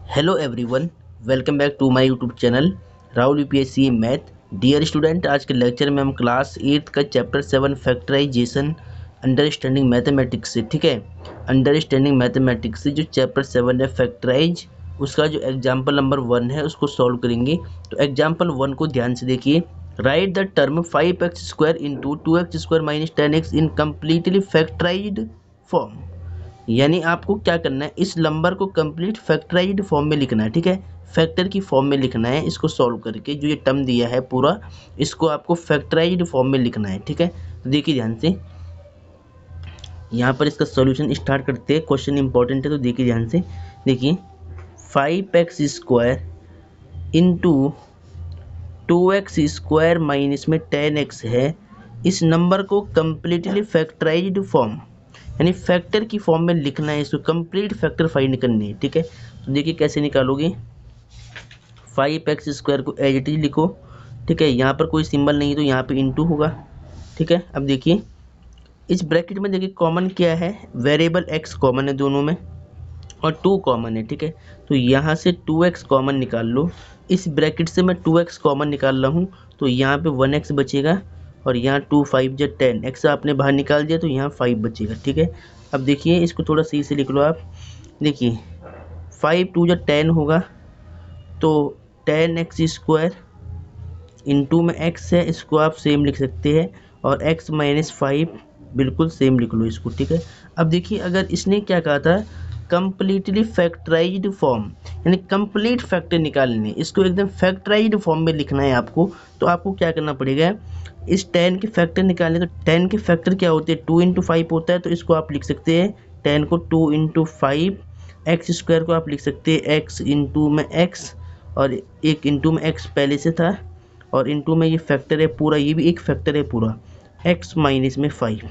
Hello everyone, welcome back to my YouTube channel Rahul UPSC math. Dear student, आज के lecture में हम class 8 का चैप्टर 7 फैक्टराइजेशन अंडरस्टैंडिंग मैथमेटिक्स से, ठीक है, अंडरस्टैंडिंग मैथमेटिक्स से जो चैप्टर 7 है फैक्टराइज, उसका जो एग्जाम्पल नंबर 1 है उसको सॉल्व करेंगे। तो एग्जाम्पल 1 को ध्यान से देखिए। Right the term 5x² into 2x² minus 10x in completely factorised form. यानी आपको क्या करना है, इस नंबर को कंप्लीट फैक्टराइज्ड फॉर्म में लिखना है, ठीक है, फैक्टर की फॉर्म में लिखना है। इसको सॉल्व करके जो ये टर्म दिया है पूरा, इसको आपको फैक्टराइज्ड फॉर्म में लिखना है, ठीक है। तो देखिए ध्यान से, यहाँ पर इसका सॉल्यूशन स्टार्ट करते हैं। क्वेश्चन इंपॉर्टेंट है तो देखिए ध्यान से। देखिए 5x² इंटू 2x² माइनस में 10x है। इस नंबर को कंप्लीटली फैक्टराइज्ड फॉर्म यानी फैक्टर की फॉर्म में लिखना है, इसको कंप्लीट फैक्टर फाइंड करनी है, ठीक है। तो देखिए कैसे निकालोगे। 5x² को एज इट इज लिखो, ठीक है। यहाँ पर कोई सिंबल नहीं तो यहाँ पे इंटू होगा, ठीक है। अब देखिए इस ब्रैकेट में देखिए कॉमन क्या है, वेरिएबल x कॉमन है दोनों में और 2 कॉमन है, ठीक है। तो यहाँ से 2x कॉमन निकाल लो। इस ब्रैकेट से मैं 2x कॉमन निकाल रहा हूँ तो यहाँ पे 1x बचेगा और यहाँ 2 5 जा 10 x आपने बाहर निकाल दिया तो यहाँ 5 बचेगा, ठीक है। अब देखिए इसको थोड़ा सही से लिख लो आप। देखिए 5 2 जा 10 होगा तो 10x² इंटू में x है, इसको आप सेम लिख सकते हैं और x माइनस 5 बिल्कुल सेम लिख लो इसको, ठीक है। अब देखिए अगर इसने क्या कहा था, कंप्लीटली फैक्टराइज्ड फॉर्म यानी कंप्लीट फैक्टर निकालने, इसको एकदम फैक्टराइज्ड फॉर्म में लिखना है आपको। तो आपको क्या करना पड़ेगा, इस 10 के फैक्टर निकालने। तो 10 के फैक्टर क्या होते हैं, 2 इंटू 5 होता है, तो इसको आप लिख सकते हैं 10 को 2 इंटू 5। x² को आप लिख सकते हैं x इंटू में x और एक इंटू में x पहले से था और इंटू में ये फैक्टर है पूरा, ये भी एक फैक्टर है पूरा, x माइनस में 5,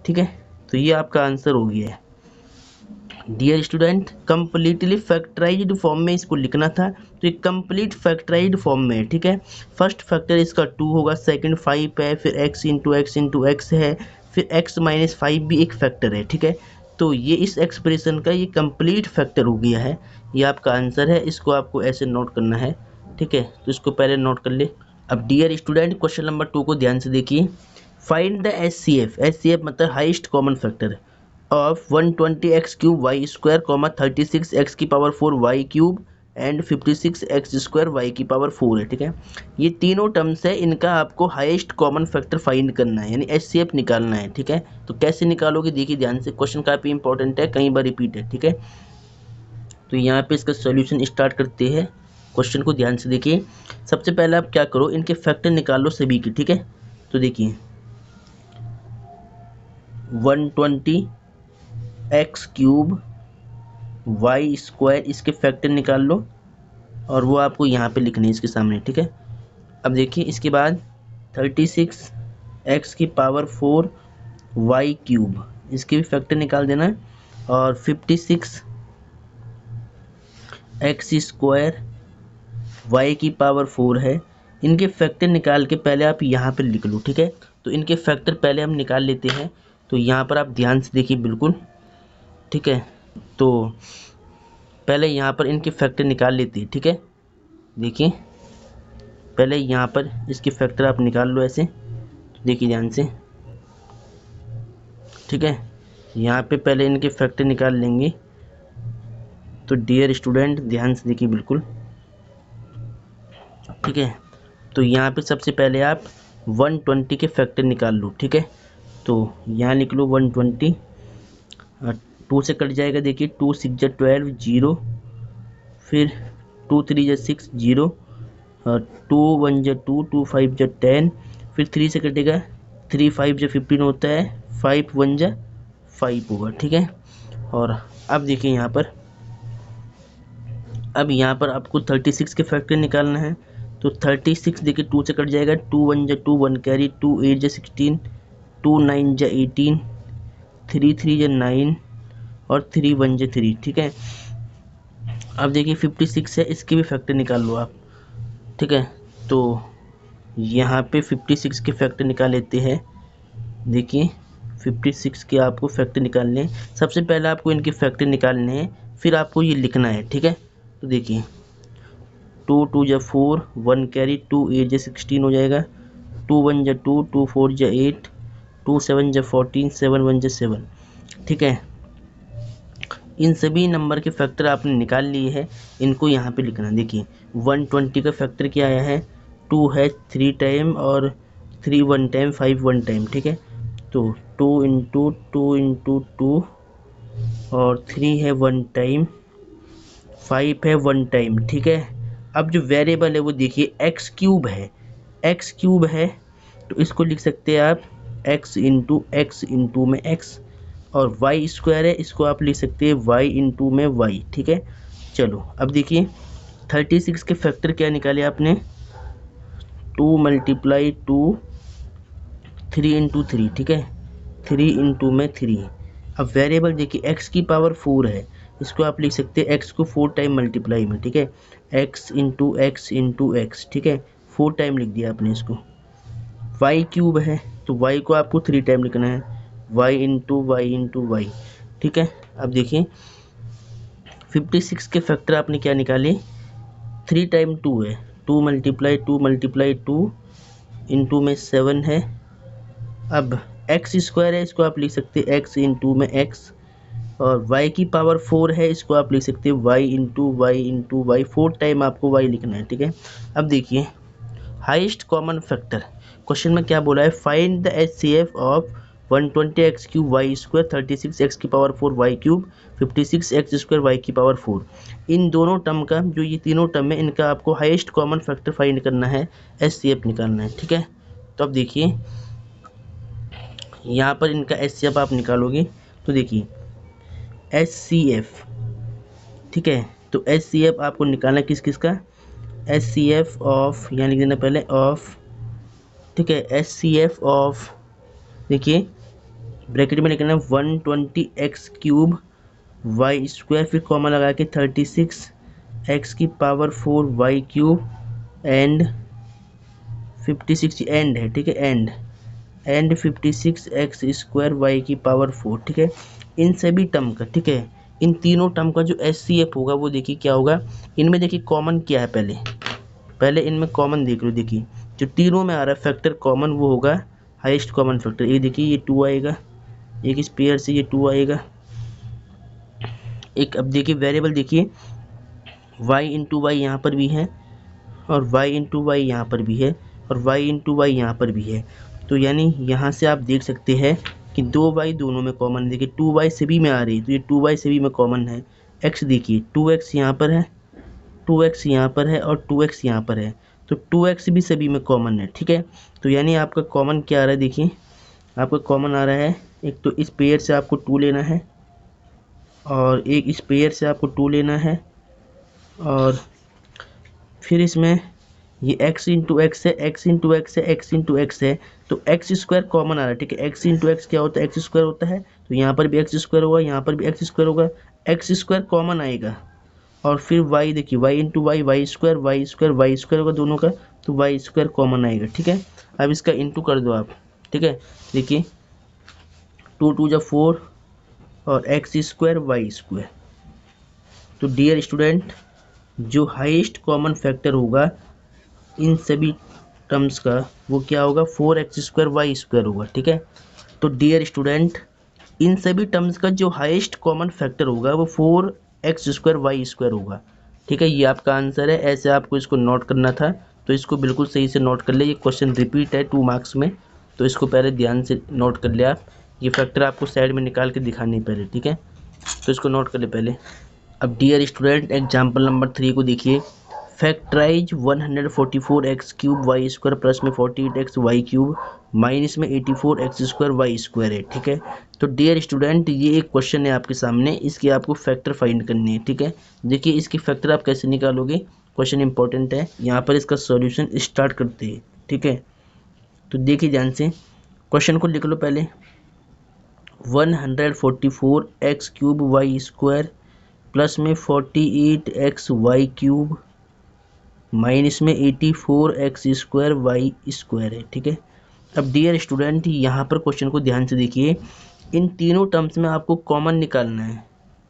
ठीक है। तो ये आपका आंसर हो गया है। Dear student, completely factorised form में इसको लिखना था तो ये कंप्लीट फैक्टराइज्ड फॉर्म में है, ठीक है। फर्स्ट फैक्टर इसका 2 होगा, सेकंड 5 है, फिर x इंटू x है, फिर x माइनस 5 भी एक फैक्टर है, ठीक है। तो ये इस एक्सप्रेशन का ये कंप्लीट फैक्टर हो गया है। ये आपका आंसर है, इसको आपको ऐसे नोट करना है, ठीक है। तो इसको पहले नोट कर ले। अब डियर स्टूडेंट क्वेश्चन नंबर 2 को ध्यान से देखिए। फाइंड द एचसीएफ मतलब highest common factor of 120x³ y² 36x की power 4 y³ and 56x² y की पावर 4 है, ठीक है। ये तीनों टर्म्स है, इनका आपको हाईएस्ट कॉमन फैक्टर फाइंड करना है यानी एचसीएफ निकालना है, ठीक है। तो कैसे निकालोगे देखिए ध्यान से, क्वेश्चन काफ़ी इंपॉर्टेंट है, कई बार रिपीट है, ठीक है। तो यहाँ पे इसका सॉल्यूशन स्टार्ट करते हैं। क्वेश्चन को ध्यान से देखिए। सबसे पहले आप क्या करो, इनके फैक्टर निकाल लो सभी की, ठीक है। तो देखिए 120x³ y² इसके फैक्टर निकाल लो और वो आपको यहाँ पे लिखने हैं इसके सामने, ठीक है। अब देखिए इसके बाद 36x की पावर 4 y³ इसके भी फैक्टर निकाल देना है और 56x² y की पावर 4 है। इनके फैक्टर निकाल के पहले आप यहाँ पे लिख लो, ठीक है। तो इनके फैक्टर पहले हम निकाल लेते हैं। तो यहाँ पर आप ध्यान से देखिए बिल्कुल, ठीक है। तो पहले यहाँ पर इनके फैक्टर निकाल लेते हैं, ठीक है। देखिए पहले यहाँ पर इसके फैक्टर आप निकाल लो ऐसे, देखिए ध्यान से, ठीक है। यहाँ पे पहले इनके फैक्टर निकाल लेंगे। तो डियर स्टूडेंट ध्यान से देखिए बिल्कुल, ठीक है। तो यहाँ पे सबसे पहले आप 120 के फैक्टर निकाल लो, ठीक है। तो यहाँ लिख लो 120, 2 से कट जाएगा, देखिए 2 6 जा 12 0, फिर 2 3 जा 6 0, 2 1 जा 2, 2 5 जा 10, फिर 3 से कटेगा, 3 5 जा 15 होता है, 5 1 जा 5 होगा, ठीक है। और अब देखिए यहाँ पर, अब यहाँ पर आपको 36 के फैक्टर निकालना है। तो 36 देखिए 2 से कट जाएगा, 2 1 जा 2, 1 कैरी, 2 8 जा 16, 2 9 जा 18, 3 3 जा 9 और 3 1 जा 3, ठीक है। अब देखिए 56 है, इसके भी फैक्टर निकाल लो आप, ठीक है। तो यहाँ पे 56 के फैक्टर निकाल लेते हैं। देखिए 56 के आपको फैक्टर निकालने हैं। सबसे पहले आपको इनके फैक्टर निकालने हैं, फिर आपको ये लिखना है, ठीक है। तो देखिए 2 2 जा 4, 1 कैरी, 2 8 जा 16 हो जाएगा, 2 1 जा 2, 2 4 जा 8, 2 7 जा 14, 7 1 जा 7। ठीक है, इन सभी नंबर के फैक्टर आपने निकाल लिए हैं, इनको यहाँ पे लिखना। देखिए 120 का फैक्टर क्या आया है, 2 है 3 टाइम और 3 1 टाइम, 5 1 टाइम। ठीक है, तो 2 इंटू 2 इंटू 2 और 3 है 1 टाइम, 5 है 1 टाइम। ठीक है, अब जो वेरिएबल है वो देखिए एक्स क्यूब है, एक्स क्यूब है तो इसको लिख सकते हैं आप एक्स इंटू में एक्स, और वाई स्क्वायर है इसको आप लिख सकते हैं वाई इंटू में वाई। ठीक है, चलो अब देखिए 36 के फैक्टर क्या निकाले आपने, 2 मल्टीप्लाई 2, 3 इंटू 3। ठीक है, 3 इंटू में 3। अब वेरिएबल देखिए एक्स की पावर 4 है, इसको आप लिख सकते हैं एक्स को 4 टाइम मल्टीप्लाई में। ठीक है, x into x into x. ठीक है, 4 टाइम लिख दिया आपने इसको। वाई क्यूब है तो वाई को आपको 3 टाइम लिखना है, वाई इंटू वाई। ठीक है, अब देखिए 56 के फैक्टर आपने क्या निकाले, 3 टाइम 2 है, 2 मल्टीप्लाई 2 इंटू में 7 है। अब एक्स स्क्वायर है इसको आप लिख सकते हैं एक्स इंटू में एक्स, और y की पावर 4 है इसको आप लिख सकते हैं y इंटू वाई। 4 टाइम आपको y लिखना है। ठीक है, अब देखिए हाईएस्ट कॉमन फैक्टर, क्वेश्चन में क्या बोला है, find the HCF of 120 x cube y square, 36 x की power 4 y cube, 56 x square y की पावर 4। इन दोनों टर्म का, जो ये तीनों टर्म है, इनका आपको हाईएस्ट कॉमन फैक्टर फाइंड करना है, HCF निकालना है। ठीक है, तो अब देखिए यहाँ पर इनका HCF आप निकालोगे तो देखिए HCF। ठीक है, तो HCF आपको निकालना किस किस का, HCF ऑफ, यहाँ लिख देना पहले ऑफ। ठीक है, HCF ऑफ, देखिए ब्रैकेट में लिखना 120 एक्स क्यूब वाई स्क्वायर, फिर कॉमा लगा के 36 एक्स की power 4 y cube and 56 and है। ठीक है, एंड 56 एक्स स्क्वायर वाई की पावर 4। ठीक है, इन सभी टर्म का, ठीक है, इन तीनों टर्म का जो HCF होगा वो देखिए क्या होगा, इनमें देखिए कॉमन क्या है, पहले इनमें कॉमन देख लो। देखिए जो तीनों में आ रहा है फैक्टर कॉमन वो होगा हाईएस्ट कॉमन फैक्टर। ये देखिए ये 2 आएगा, एक इस पेयर से ये 2 आएगा, एक अब देखिए वेरिएबल देखिए y इंटू वाई यहाँ पर भी है, और y इंटू वाई यहाँ पर भी है, और y इंटू वाई यहाँ पर भी है। तो यानी यहाँ से आप देख सकते हैं कि 2y दोनों में कॉमन, देखिए 2y सभी में आ रही है तो ये 2y सभी में कॉमन है। x देखिए 2x यहाँ पर है, 2x यहाँ पर है और 2x यहाँ पर है, तो 2x भी सभी में कॉमन है। ठीक है, तो यानी आपका कॉमन क्या आ रहा है, देखिए आपका कॉमन आ रहा है, एक तो इस पेयर से आपको 2 लेना है, और एक इस पेयर से आपको 2 लेना है, और फिर इसमें ये x इंटू एक्स है, x इंटू एक्स है, x इंटू एक्स है, तो एक्स स्क्वायर कॉमन आ रहा है। ठीक है, x इंटू एक्स क्या होता है, एक्स स्क्वायर होता है, तो यहाँ पर भी एक्स स्क्वायर होगा, यहाँ पर भी एक्स स्क्वायर होगा, एक्स स्क्वायर कॉमन आएगा, और फिर y देखिए y into y, y square होगा दोनों का, तो वाई स्क्वायर कॉमन आएगा। ठीक है, अब इसका इंटू कर दो आप। ठीक है, देखिए 2 2 जा 4 और एक्स स्क्वायर वाई स्क्वायर। तो डियर स्टूडेंट, जो हाईएस्ट कॉमन फैक्टर होगा इन सभी टर्म्स का वो क्या होगा, 4x स्क्वायर वाई स्क्वायर होगा। ठीक है, तो डियर स्टूडेंट, इन सभी टर्म्स का जो हाईएस्ट कॉमन फैक्टर होगा वो 4x स्क्वायर वाई स्क्वायर होगा। ठीक है, ये आपका आंसर है, ऐसे आपको इसको नोट करना था, तो इसको बिल्कुल सही से नोट कर ले। ये क्वेश्चन रिपीट है 2 मार्क्स में, तो इसको पहले ध्यान से नोट कर ले आप। ये फैक्टर आपको साइड में निकाल के दिखाने पहले। ठीक है, तो इसको नोट कर ले पहले। अब डियर स्टूडेंट एग्जाम्पल नंबर 3 को देखिए, factorise 144 x cube y square plus में 48 एक्स वाई क्यूब माइनस में 84 एक्स स्क्वायर वाई स्क्वायर है। ठीक है, तो डियर स्टूडेंट ये एक क्वेश्चन है आपके सामने, इसकी आपको फैक्टर फाइंड करनी है। ठीक है, देखिए इसकी फैक्टर आप कैसे निकालोगे, क्वेश्चन इंपॉर्टेंट है, यहाँ पर इसका सॉल्यूशन स्टार्ट करते हैं। ठीक है, तो देखिए ध्यान से, क्वेश्चन को लिख लो पहले, 144 x cube y square plus में 48 एक्स वाई क्यूब माइनस में 84 एक्स स्क्वायर वाई स्क्वायर है। ठीक है, अब डियर स्टूडेंट यहाँ पर क्वेश्चन को ध्यान से देखिए, इन तीनों टर्म्स में आपको कॉमन निकालना है,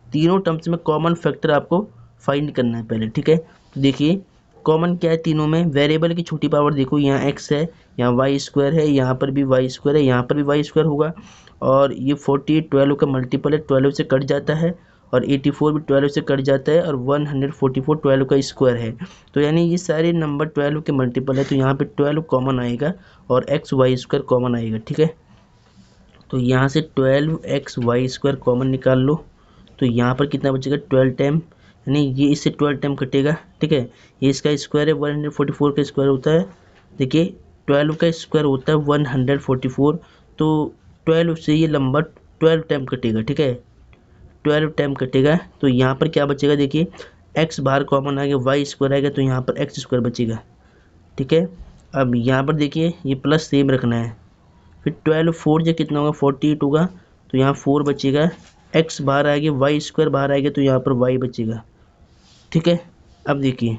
तीनों टर्म्स में कॉमन फैक्टर आपको फाइंड करना है पहले, ठीक है। तो देखिए कॉमन क्या है तीनों में, वेरिएबल की छोटी पावर देखो, यहाँ x है, यहाँ वाई स्क्वायर है, यहाँ पर भी वाई स्क्वायर है, यहाँ पर भी वाई स्क्वायर होगा, और ये 48 12 का मल्टीपल है, 12 से कट जाता है, और 84 भी 12 से कट जाता है, और 144 12 का स्क्वायर है। तो यानी ये सारे नंबर 12 के मल्टीपल है, तो यहाँ पे 12 कॉमन आएगा और एक्स वाई स्क्वायर कॉमन आएगा, ठीक है। तो यहाँ से 12x² कॉमन निकाल लो, तो यहाँ पर कितना बचेगा 12 टाइम, यानी ये इससे 12 टाइम कटेगा, ठीक है। ये इसका स्क्वायर है, 144 का स्क्वायर होता है, देखिए 12 का स्क्वायर होता है 144, तो 12 से ये लंबा 12 टाइम कटेगा, ठीक है, 12 टाइम कटेगा। तो यहाँ पर क्या बचेगा, देखिए x बाहर कॉमन आ गया, वाई स्क्वायर आएगा, तो यहाँ पर एक्स स्क्वायर बचेगा, ठीक है। अब यहाँ पर देखिए ये प्लस सेम रखना है, फिर 12 4 जो कितना होगा 48 होगा, तो यहाँ 4 बचेगा, x बाहर आ गया, वाई स्क्वायर बाहर आएगा, तो यहाँ पर y बचेगा, ठीक है। अब देखिए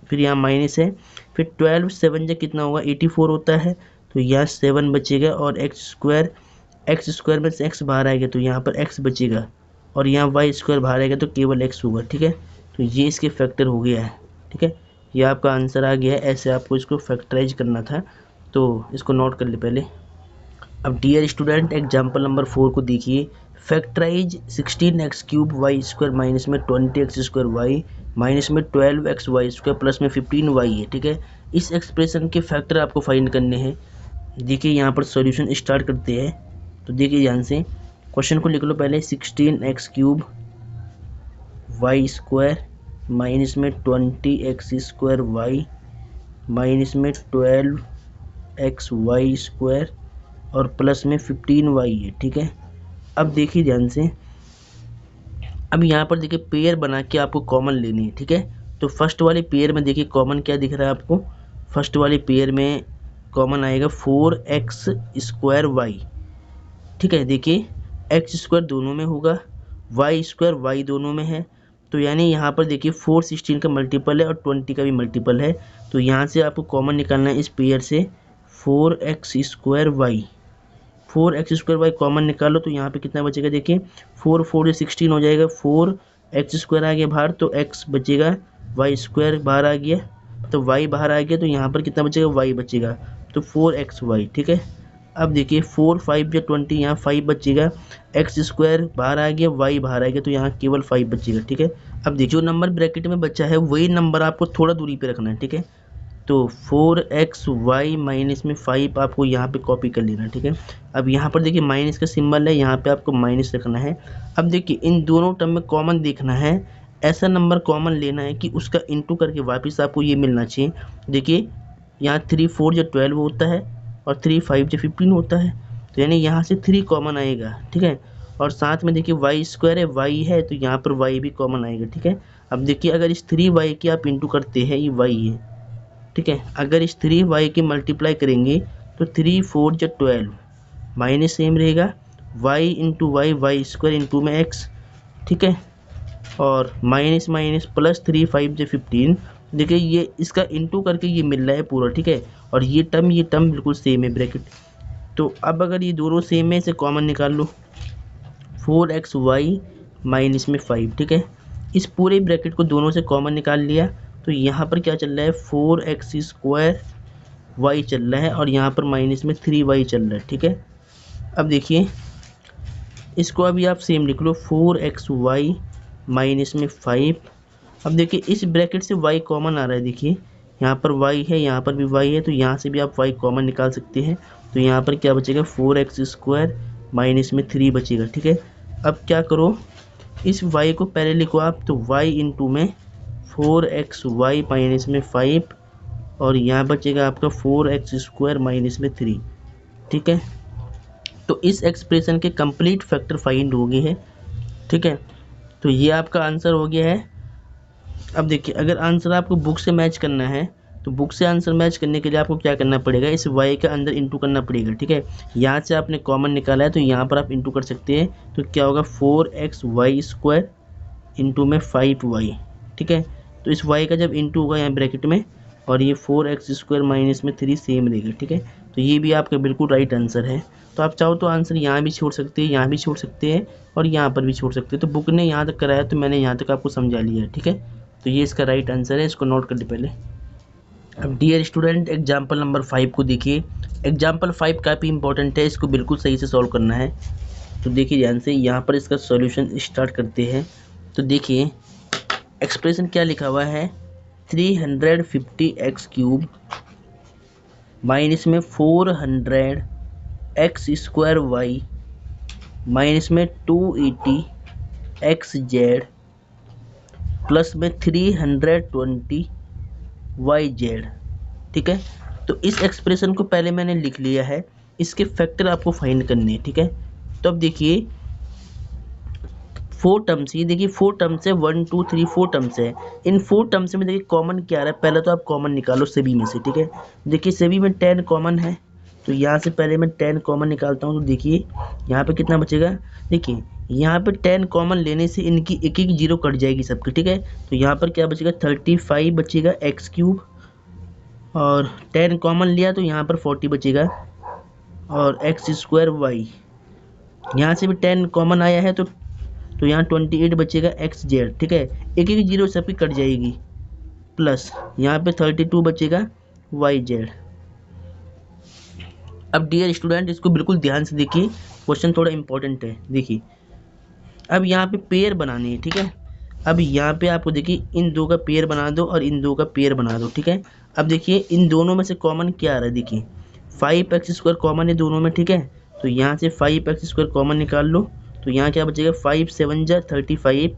फिर यहाँ माइनस है, फिर 12 7 जो कितना होगा 84 होता है, तो यहाँ 7 बचेगा, और एक्स स्क्वायर में से x बाहर आएगा, तो यहाँ पर x बचेगा, और यहाँ वाई स्क्वायर बाहर आएगा, तो केवल x होगा, ठीक है। तो ये इसके फैक्टर हो गया है, ठीक है, ये आपका आंसर आ गया है। ऐसे आपको इसको फैक्टराइज करना था, तो इसको नोट कर ले पहले। अब डियर स्टूडेंट एग्जाम्पल नंबर 4 को देखिए, factorise 16x³ Y square minus में 20x² वाई माइनस में 12x वाई स्क्वायर प्लस में 15y है, ठीक है। इस एक्सप्रेशन के फैक्टर आपको फाइंड करने हैं। देखिए यहाँ पर सॉल्यूशन स्टार्ट करते हैं, तो देखिए ध्यान से क्वेश्चन को लिख लो पहले, 16x³ वाई स्क्वायर माइनस में 20x² वाई माइनस में 12x वाई स्क्वायर और प्लस में 15y है, ठीक है। अब देखिए ध्यान से, अब यहाँ पर देखिए पेयर बना के आपको कॉमन लेनी है, ठीक है। तो फर्स्ट वाले पेयर में देखिए कॉमन क्या दिख रहा है आपको, फर्स्ट वाले पेयर में कॉमन आएगा 4x² वाई, ठीक है। देखिए x² दोनों में होगा, y² y दोनों में है, तो यानी यहाँ पर देखिए 4 16 का मल्टीपल है और 20 का भी मल्टीपल है, तो यहाँ से आपको कॉमन निकालना है इस पेयर से 4x² Y, 4x² Y common निकालो, तो यहाँ पे कितना बचेगा, देखिए 4 4 16 हो जाएगा, 4x² आ गया बाहर, तो x बचेगा, वाई स्क्वायर बाहर आ गया, तो y बाहर आ गया, तो यहाँ पर कितना बचेगा, y बचेगा, तो 4xy, ठीक है। अब देखिए 4 5 या 20, यहाँ 5 बचेगा, x² बाहर आ गया, y बाहर आ गया, तो यहाँ केवल 5 बचेगा, ठीक है। अब देखिए जो नंबर ब्रैकेट में बचा है वही नंबर आपको थोड़ा दूरी पे रखना है, ठीक है। तो 4xy माइनस में 5 आपको यहाँ पे कॉपी कर लेना, ठीक है। अब यहाँ पर देखिए माइनस का सिंबल है, यहाँ पे आपको माइनस रखना है। अब देखिए इन दोनों टर्म में कॉमन देखना है, ऐसा नंबर कॉमन लेना है कि उसका इंटू करके वापस आपको ये मिलना चाहिए। देखिए यहाँ 3 4 जो 12 होता है और 3 5 जो 15 होता है, तो यानी यहाँ से 3 कॉमन आएगा, ठीक है। और साथ में देखिए वाई स्क्वायर है, वाई है, तो यहाँ पर वाई भी कॉमन आएगा, ठीक है। अब देखिए अगर इस 3y की आप इंटू करते हैं, ये वाई है, ठीक है। अगर इस 3y की मल्टीप्लाई करेंगे तो 3 4 जो 12 माइनस सेम रहेगा, y into y square into में x, ठीक है, और माइनस माइनस प्लस 3 5 जो 15, देखिए ये इसका इंटू करके ये मिल रहा है पूरा, ठीक है। और ये टर्म बिल्कुल सेम है ब्रैकेट। तो अब अगर ये दोनों सेम है, इसे कॉमन निकाल लो, 4xy माइनस में 5, ठीक है। इस पूरे ब्रैकेट को दोनों से कॉमन निकाल लिया, तो यहाँ पर क्या चल रहा है 4x² y चल रहा है, और यहाँ पर माइनस में 3y चल रहा है, ठीक है। अब देखिए इसको अभी आप सेम लिख लो, 4xy माइनस में 5। अब देखिए इस ब्रैकेट से y कॉमन आ रहा है, देखिए यहाँ पर y है, यहाँ पर भी y है, तो यहाँ से भी आप y कॉमन निकाल सकते हैं। तो यहाँ पर क्या बचेगा 4x² माइनस में 3 बचेगा, ठीक है। अब क्या करो, इस y को पहले लिखो आप, तो y इंटू में 4xy माइनस में 5, और यहाँ बचेगा आपका 4x² माइनस में 3, ठीक है। तो इस एक्सप्रेशन के कंप्लीट फैक्टर फाइंड हो गए हैं, ठीक है। तो ये आपका आंसर हो गया है। अब देखिए अगर आंसर आपको बुक से मैच करना है, तो बुक से आंसर मैच करने के लिए आपको क्या करना पड़ेगा, इस y के अंदर इंटू करना पड़ेगा, ठीक है। यहाँ से आपने कॉमन निकाला है, तो यहाँ पर आप इंटू कर सकते हैं, तो क्या होगा 4xy² इंटू में 5y, ठीक है। तो इस y का जब इंटू होगा यहाँ ब्रैकेट में, और ये 4x² माइनस में 3 सेम रहेगा, ठीक है। तो ये भी आपका बिल्कुल राइट आंसर है। तो आप चाहो तो आंसर यहाँ भी छोड़ सकते हैं, यहाँ भी छोड़ सकते हैं और यहाँ पर भी छोड़ सकते हैं। तो बुक ने यहाँ तक कराया तो मैंने यहाँ तक आपको समझा लिया है, ठीक है। तो ये इसका राइट आंसर है, इसको नोट कर ली पहले। अब डियर स्टूडेंट एग्जाम्पल नंबर 5 को देखिए। एग्जाम्पल 5 काफ़ी इंपॉर्टेंट है, इसको बिल्कुल सही से सॉल्व करना है। तो देखिए ध्यान से, यहाँ पर इसका सॉल्यूशन स्टार्ट करते हैं। तो देखिए एक्सप्रेशन क्या लिखा हुआ है, 350x³ माइनस में 400x² माइनस में 280xz प्लस में 320yz, ठीक है। तो इस एक्सप्रेशन को पहले मैंने लिख लिया है, इसके फैक्टर आपको फाइंड करने हैं, ठीक है। तो अब देखिए 4 टर्म्स, ये देखिए 4 टर्म्स है, 1 2 3 4 टर्म्स है। इन 4 टर्म्स में देखिए कॉमन क्या आ रहा है, पहले तो आप कॉमन निकालो सभी में से, ठीक है। देखिए सभी में 10 कॉमन है, तो यहाँ से पहले मैं 10 कॉमन निकालता हूँ। तो देखिए यहाँ पे कितना बचेगा, देखिए यहाँ पे 10 कॉमन लेने से इनकी एक एक जीरो कट जाएगी सबकी, ठीक है। तो यहाँ पर क्या बचेगा, 35 बचेगा x³ और 10 कॉमन लिया तो यहाँ पर 40 बचेगा और x² यहाँ से भी 10 कॉमन आया है तो यहाँ 28 बचेगा xz, ठीक है। एक एक जीरो सबकी कट जाएगी, प्लस यहाँ पे 32 बचेगा yz। अब डियर स्टूडेंट इसको बिल्कुल ध्यान से देखिए, क्वेश्चन थोड़ा इंपॉर्टेंट है। देखिए अब यहाँ पे पेयर बनाने हैं, ठीक है। अब यहाँ पे आपको देखिए इन दो का पेयर बना दो और इन दो का पेयर बना दो, ठीक है। अब देखिए इन दोनों में से कॉमन क्या आ रहा है, देखिए 5x² कॉमन है दोनों में, ठीक है। तो यहाँ से 5x² कॉमन निकाल लो, तो यहाँ क्या बचेगा, 5 7 जा 35,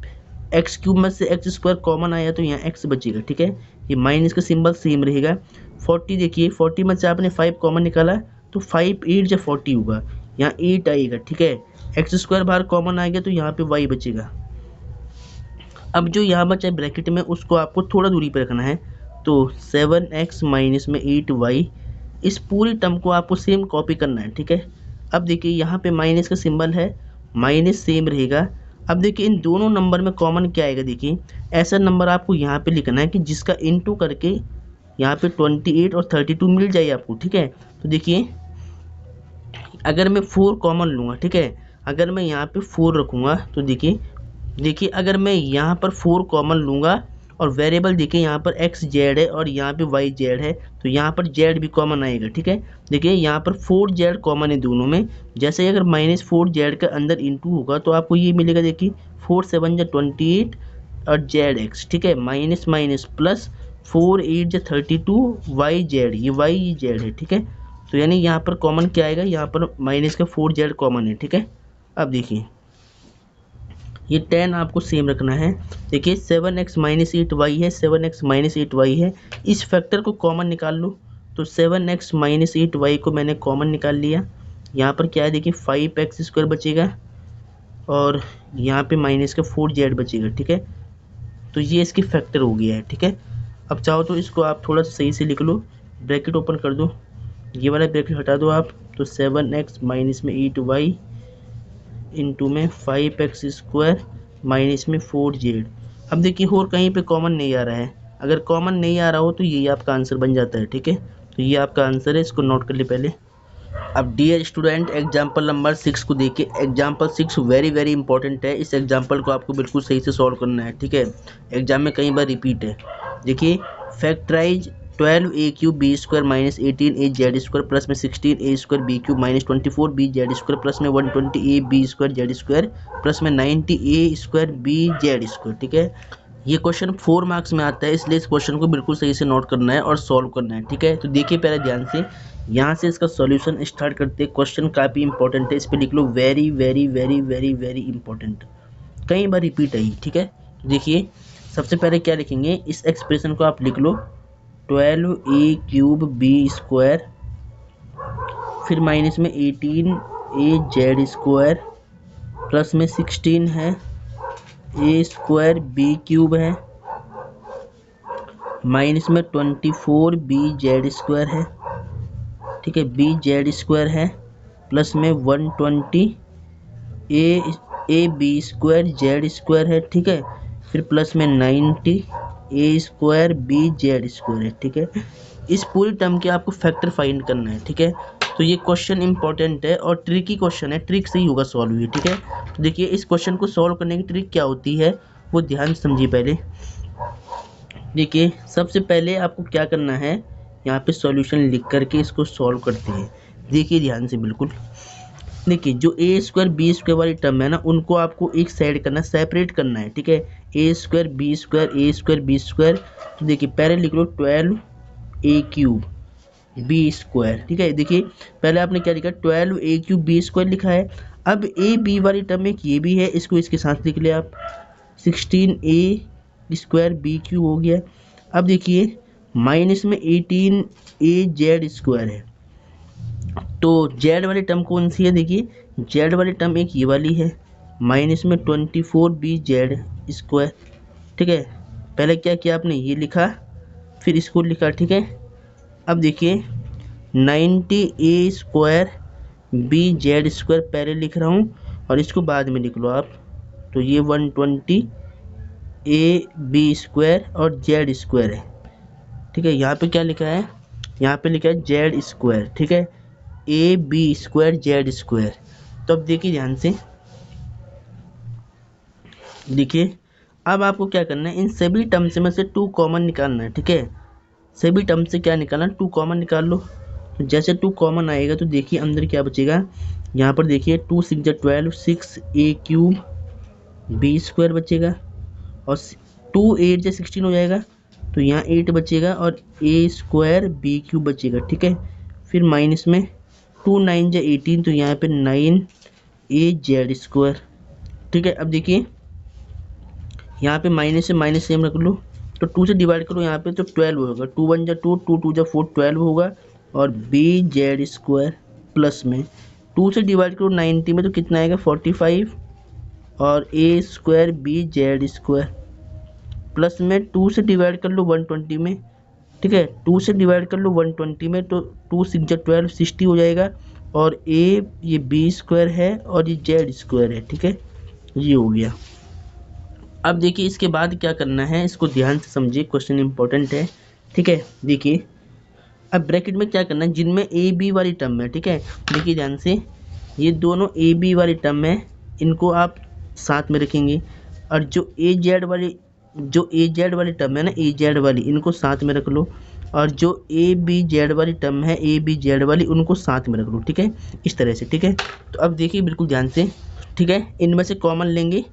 x³ में से x² कॉमन आया तो यहाँ x बचेगा, ठीक है। ये माइनस का सिंबल सेम रहेगा। 40 देखिए 40 में से आपने 5 कॉमन निकाला तो 5 8 जा 40 होगा, यहाँ 8 आएगा, ठीक है। x² बाहर कॉमन आ गया तो यहाँ पे y बचेगा। अब जो यहाँ बचा है ब्रैकेट में उसको आपको थोड़ा दूरी पर रखना है, तो 7x माइनस में 8y, इस पूरी टर्म को आपको सेम कॉपी करना है, ठीक है। अब देखिए यहाँ पे माइनस का सिंबल है, माइनस सेम रहेगा। अब देखिए इन दोनों नंबर में कॉमन क्या आएगा, देखिए ऐसा नंबर आपको यहाँ पे लिखना है कि जिसका इनटू करके यहाँ पे 28 और 32 मिल जाए आपको, ठीक है। तो देखिए अगर मैं 4 कॉमन लूँगा, ठीक है, अगर मैं यहाँ पे 4 रखूँगा तो देखिए अगर मैं यहाँ पर 4 कॉमन लूँगा और वेरिएबल देखिए यहाँ पर xz है और यहाँ पे yz है, तो यहाँ पर z भी कॉमन आएगा, ठीक है। देखिए यहाँ पर 4z कॉमन है दोनों में, जैसे ही अगर -4z का अंदर इंटू होगा तो आपको ये मिलेगा, देखिए 4 7 जा 28 और zx, ठीक है, माइनस माइनस प्लस 4 8 जा 32 yz, ये yz है, ठीक है। तो यानी यहाँ पर कॉमन क्या आएगा, यहाँ पर माइनस का 4z कॉमन है, ठीक है। अब देखिए ये 10 आपको सेम रखना है। देखिए 7x माइनस 8y है, 7x माइनस 8y है, इस फैक्टर को कॉमन निकाल लो। तो 7x माइनस 8y को मैंने कॉमन निकाल लिया। यहाँ पर क्या है, देखिए 5x² बचेगा और यहाँ पे माइनस का 4z बचेगा, ठीक है। तो ये इसकी फैक्टर हो गया है, ठीक है। अब चाहो तो इसको आप थोड़ा सही से लिख लो, ब्रैकेट ओपन कर दो, ये वाला ब्रैकेट हटा दो आप, तो 7x माइनस में 8y इंटू में 5x² माइनस में 4z। अब देखिए और कहीं पे कॉमन नहीं आ रहा है, अगर कॉमन नहीं आ रहा हो तो यही आपका आंसर बन जाता है, ठीक है। तो ये आपका आंसर है, इसको नोट कर ले पहले। अब डियर स्टूडेंट एग्जाम्पल नंबर 6 को देखिए। एग्जाम्पल 6 वेरी वेरी इंपॉर्टेंट है, इस एग्जाम्पल को आपको बिल्कुल सही से सॉल्व करना है, ठीक है। एग्जाम में कई बार रिपीट है। देखिए factorise 12a³ minus 18az² plus में 16a² माइनस 24bz² प्लस में 120ab² प्लस में 90a²bz², ठीक है। ये क्वेश्चन 4 मार्क्स में आता है, इसलिए इस क्वेश्चन को बिल्कुल सही से नोट करना है और सॉल्व करना है, ठीक है। तो देखिए पहले ध्यान से, यहाँ से इसका सॉल्यूशन स्टार्ट करते हैं। क्वेश्चन काफ़ी इंपॉर्टेंट है, इस पर लिख लो very very very very very important, कई बार रिपीट आई, ठीक है। देखिए सबसे पहले क्या लिखेंगे, इस एक्सप्रेशन को आप लिख लो 12a³ फिर माइनस में 18az² प्लस में 16 है a²b³ है माइनस में 24bz² है, ठीक है, bz² है प्लस में 120ab² है, ठीक है, फिर प्लस में 90a²bz² है, ठीक है। इस पूरी टर्म के आपको फैक्टर फाइंड करना है, ठीक है। तो ये क्वेश्चन इंपॉर्टेंट है और ट्रिकी क्वेश्चन है, ट्रिक से ही होगा सॉल्व ये, ठीक है। तो देखिए इस क्वेश्चन को सॉल्व करने की ट्रिक क्या होती है वो ध्यान से समझिए पहले। देखिए सबसे पहले आपको क्या करना है, यहाँ पे सॉल्यूशन लिख करके इसको सॉल्व करते हैं। देखिए ध्यान से बिल्कुल, देखिए जो ए स्क्वायर बी स्क्वायर वाली टर्म है ना, उनको आपको एक साइड करना, सेपरेट करना है, ठीक है। ए स्क्वायर बी स्क्वायर, तो देखिए पहले लिख लो 12 ए क्यूब बी स्क्वायर, ठीक है। देखिए पहले आपने क्या लिखा, 12 ए क्यूब बी स्क्वायर लिखा है। अब ए बी वाली टर्म एक ये भी है, इसको इसके साथ लिख लिया आप, 16 ए स्क्वायर बी क्यूब हो गया। अब देखिए माइनस में 18 ए जेड स्क्वायर है, तो जेड वाली टर्म कौन सी है, देखिए जेड वाली टर्म एक ये वाली है, माइनस में 24 बी जेड स्क्वायर, ठीक है। पहले क्या किया आपने, ये लिखा फिर इसको लिखा, ठीक है। अब देखिए 90 ए स्क्वायर बी जेड स्क्वायर पहले लिख रहा हूँ और इसको बाद में लिख लो आप, तो ये 120 ए बी स्क्वायर और जेड स्क्वायर है, ठीक है। यहाँ पे क्या लिखा है, यहाँ पे लिखा है जेड स्क्वायर, ठीक है, A B square z square. तो अब देखिए ध्यान से, देखिए अब आपको क्या करना है, इन सभी टर्म्स में से 2 कॉमन निकालना है, ठीक है। सभी टर्म से क्या निकालना, 2 कॉमन निकाल लो। तो जैसे 2 कॉमन आएगा तो देखिए अंदर क्या बचेगा, यहाँ पर देखिए 2 6 12, 6 ए क्यूब बी स्क्वायर बचेगा और 2 8 16 हो जाएगा, तो यहाँ 8 बचेगा और ए स्क्वायर बी क्यूब बचेगा, ठीक है। फिर माइनस में 2 9 18, तो यहाँ पे 9 ए जेड स्क्वायर, ठीक है। अब देखिए यहाँ पे माइनस से माइनस सेम रख लो, तो 2 से डिवाइड करो यहाँ पे, तो 12 होगा, 2 1 2, 2 2 4 12 होगा, और बी जेड स्क्वायर प्लस में 2 से डिवाइड करो 90 में, तो कितना आएगा 45, और a square b z square plus में 2 से डिवाइड कर लो 120 में, ठीक है। 2 से डिवाइड कर लो 120 में, तो 2 6 12 60 हो जाएगा, और ए ये बी स्क्वायर है और ये जेड स्क्वायर है, ठीक है, ये हो गया। अब देखिए इसके बाद क्या करना है, इसको ध्यान से समझिए, क्वेश्चन इंपॉर्टेंट है, ठीक है। देखिए अब ब्रैकेट में क्या करना है, जिनमें ए बी वाली टर्म है, ठीक है, देखिए ध्यान से, ये दोनों ए बी वाली टर्म है, इनको आप साथ में रखेंगे, और जो ए जेड वाली टर्म है ना, ए जेड वाली, इनको साथ में रख लो, और जो ए बी जेड वाली टर्म है, ए बी जेड वाली, उनको साथ में रख लो, ठीक है, इस तरह से, ठीक है। तो अब देखिए बिल्कुल ध्यान से, ठीक है, इनमें से कॉमन लेंगे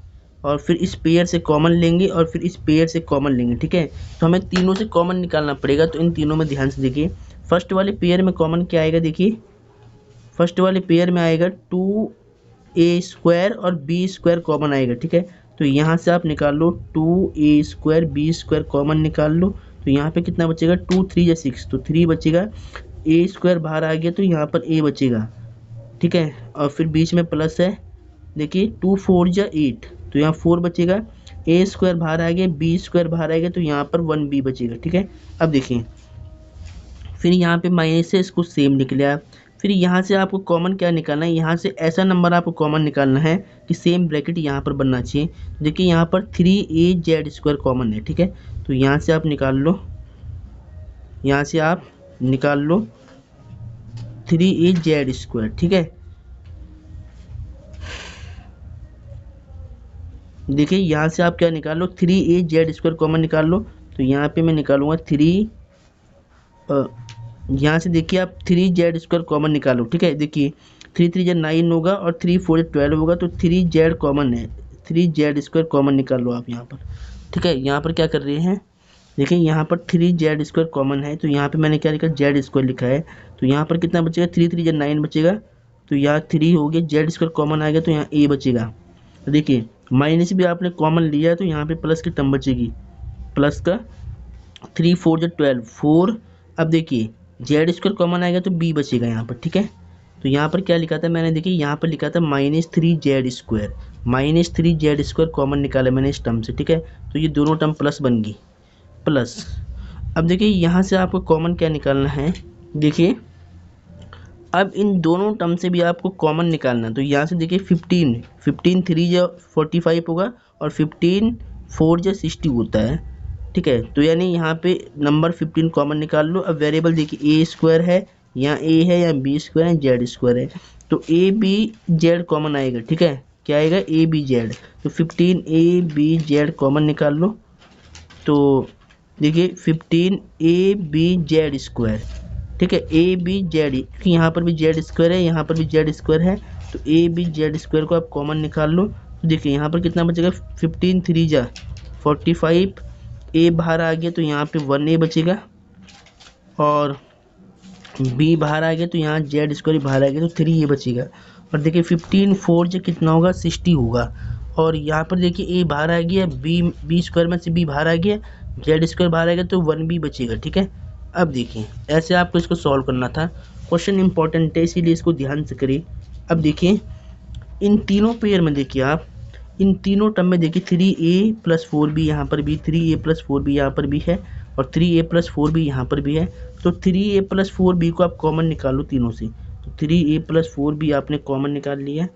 और फिर इस पेयर से कॉमन लेंगे और फिर इस पेयर से कॉमन लेंगे, ठीक है। तो हमें तीनों से कॉमन निकालना पड़ेगा, तो इन तीनों में ध्यान से देखिए, फर्स्ट वाले पेयर में कॉमन क्या आएगा, देखिए फर्स्ट वाले पेयर में आएगा 2 ए स्क्वायर और बी स्क्वायर कॉमन आएगा, ठीक है। तो यहाँ से आप निकाल लो 2 ए स्क्वायर बी स्क्वायर कॉमन निकाल लो, तो यहाँ पे कितना बचेगा, 2 3 6, तो 3 बचेगा, ए स्क्वायर बाहर आ गया तो यहाँ पर ए बचेगा, ठीक है, और फिर बीच में प्लस है, देखिए 2 4 8, तो यहाँ 4 बचेगा, ए स्क्वायर बाहर आ गया, बी स्क्वायर बाहर आएगा, तो यहाँ पर 1 बी बचेगा, ठीक है। अब देखिए फिर यहाँ पे माइनस से इसको सेम लिख लिया, फिर यहाँ से आपको कॉमन क्या निकालना है, यहाँ से ऐसा नंबर आपको कॉमन निकालना है कि सेम ब्रैकेट यहाँ पर बनना चाहिए। देखिए यहाँ पर 3 ए जेड स्क्वायर कॉमन है, ठीक है, तो यहाँ से आप निकाल लो, यहाँ से आप निकाल लो 3 ए जेड स्क्वायर, ठीक है। देखिए यहाँ से आप क्या निकाल लो, 3 ए जेड स्क्वायर कॉमन निकाल लो, तो यहाँ पे मैं निकालूंगा 3, यहाँ से देखिए आप 3 जेड स्क्वायर कॉमन निकालो, ठीक है। देखिए 3 3 जा 9 होगा और 3 4 12 होगा, तो 3 जेड कॉमन है, 3 जेड स्क्वायर कॉमन निकाल लो आप यहाँ पर, ठीक है। यहाँ पर क्या कर रहे हैं, देखिए यहाँ पर 3 जेड स्क्वायर कॉमन है, तो यहाँ पे मैंने क्या लिखा, जेड स्क्वायर लिखा है, तो यहाँ पर कितना बचेगा, 3 3 जा 9 बचेगा, तो यहाँ 3 हो गया, जेड स्क्वायर कॉमन आएगा तो यहाँ ए बचेगा। तो देखिए माइनस भी आपने कॉमन लिया तो यहाँ पे प्लस की टर्म बचेगी, प्लस का 3 4 जा 12 4। अब देखिए जेड स्क्वायर कॉमन आएगा तो बी बचेगा यहाँ पर, ठीक है। तो यहाँ पर क्या लिखा था मैंने, देखिए यहाँ पर लिखा था -3 Z square, -3 Z square common निकाला मैंने इस टर्म से, ठीक है। तो ये दोनों टर्म प्लस बन गई, प्लस। अब देखिए यहाँ से आपको कॉमन क्या निकालना है, देखिए अब इन दोनों टर्म से भी आपको कॉमन निकालना है, तो यहाँ से देखिए 15 3 जा 45 होगा और 15 4 जा 60 होता है, ठीक है। तो यानी यहाँ पे नंबर 15 कॉमन निकाल लो। अब वेरिएबल देखिए ए स्क्वायर है, यहाँ ए है, यहाँ बी स्क्वायर है, जेड स्क्वायर है, तो ए बी जेड कॉमन आएगा। ठीक है, क्या आएगा, ए बी जेड। तो 15 ए बी जेड कॉमन निकाल लो। तो देखिए 15 ए बी जेड स्क्वायर, ठीक है, ए बी जेड, क्योंकि यहाँ पर भी जेड स्क्वायर है, यहाँ पर भी जेड स्क्वायर है, तो ए बी जेड स्क्वायर को आप कॉमन निकाल लो। तो देखिए यहाँ पर कितना बचेगा, 15 3 जा 45, ए बाहर आ गया तो यहाँ पे 1 ए बचेगा, और बी बाहर आ गया तो यहाँ जेड स्क्वायर बाहर आ गया तो 3 ए बचेगा। और देखिए 15 4 जो कितना होगा, 60 होगा। और यहाँ पर देखिए ए बाहर आ गया, बी स्क्वायर में से बी बाहर आ गया, जेड स्क्वायर बाहर आ गया, तो 1 बी बचेगा। ठीक है, अब देखिए ऐसे आपको इसको सॉल्व करना था। क्वेश्चन इंपॉर्टेंट है, इसीलिए इसको ध्यान से करिए। अब देखिए इन तीनों पेयर में देखिए आप, इन तीनों टर्म में देखिए 3a + 4b यहाँ पर भी, 3a + 4b यहाँ पर भी है, और 3a + 4b यहाँ पर भी है। तो 3a + 4b को आप कॉमन निकालो तीनों से। तो 3a + 4b आपने कॉमन निकाल लिया।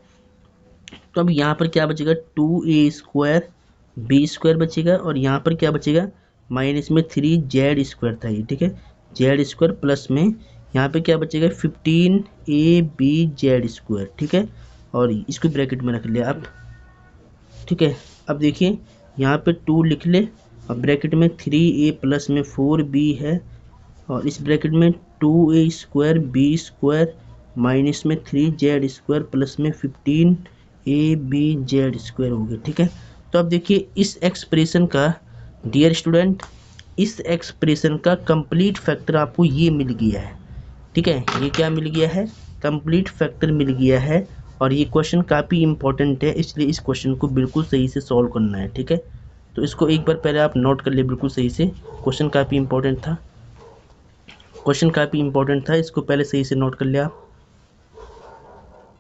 तो अब यहाँ पर क्या बचेगा, 2a² b स्क्वायर बचेगा, और यहाँ पर क्या बचेगा, माइनस में 3z² था ये। ठीक है, z² प्लस में यहाँ पे क्या बचेगा, 15abz²। ठीक है, और इसको ब्रैकेट में रख लिया आप। ठीक है, अब देखिए यहाँ पे 2 लिख ले, और ब्रैकेट में 3a प्लस में 4b है, और इस ब्रैकेट में 2a² b² माइनस में 3z² प्लस में 15abz² हो गया। ठीक है, तो अब देखिए इस एक्सप्रेशन का, डियर स्टूडेंट, इस एक्सप्रेशन का कंप्लीट फैक्टर आपको ये मिल गया है। ठीक है, ये क्या मिल गया है, कंप्लीट फैक्टर मिल गया है। और ये क्वेश्चन काफ़ी इंपॉर्टेंट है, इसलिए इस क्वेश्चन को बिल्कुल सही से सॉल्व करना है। ठीक है, तो इसको एक बार पहले आप नोट कर ले बिल्कुल सही से। क्वेश्चन काफ़ी इंपॉर्टेंट था, क्वेश्चन काफ़ी इंपॉर्टेंट था, इसको पहले सही से नोट कर लिया आप।